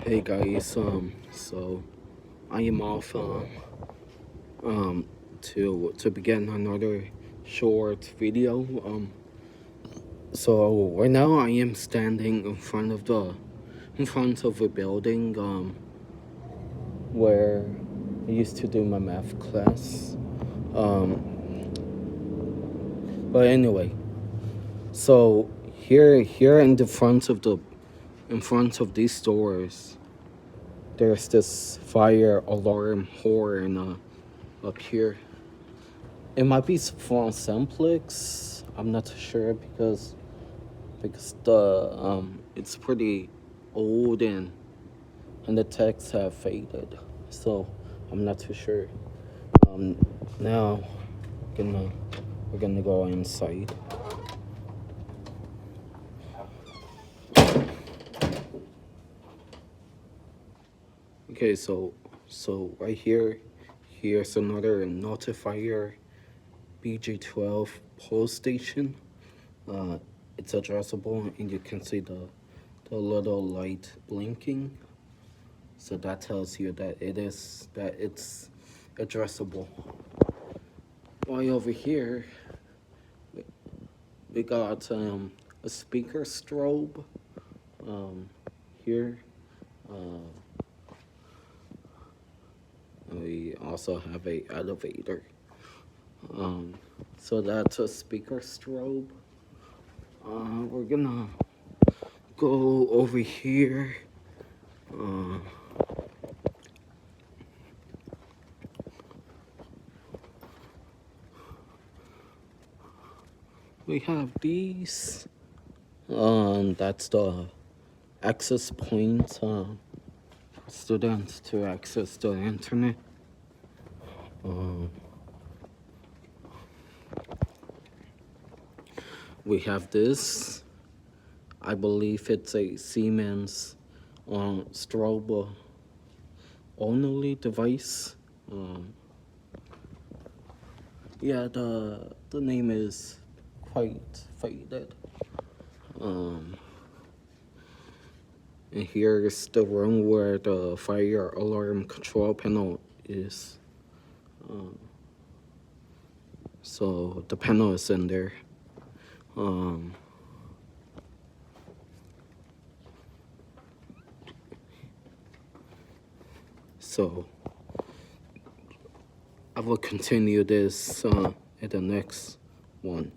Hey guys, so I am off to begin another short video. So right now I am standing in front of a building where I used to do my math class. But anyway, so here in front of these doors, there's this fire alarm horn up here. It might be from Simplex. I'm not too sure because the it's pretty old and the texts have faded. So I'm not too sure. Um, Now gonna we're gonna go inside. Okay, so right here's another notifier BG12 pole station. Uh, it's addressable, and you can see the little light blinking. So that tells you that it's addressable. Why over here we got a speaker strobe here. Uh, we also have a elevator. So that's a speaker strobe. We're gonna go over here. Uh, we have these. That's the access point for students to access the internet. We have this. I believe it's a Siemens strobe only device. Yeah, the name is quite faded. And here's the room where the fire alarm control panel is. So the panel is in there. So I will continue this at the next one.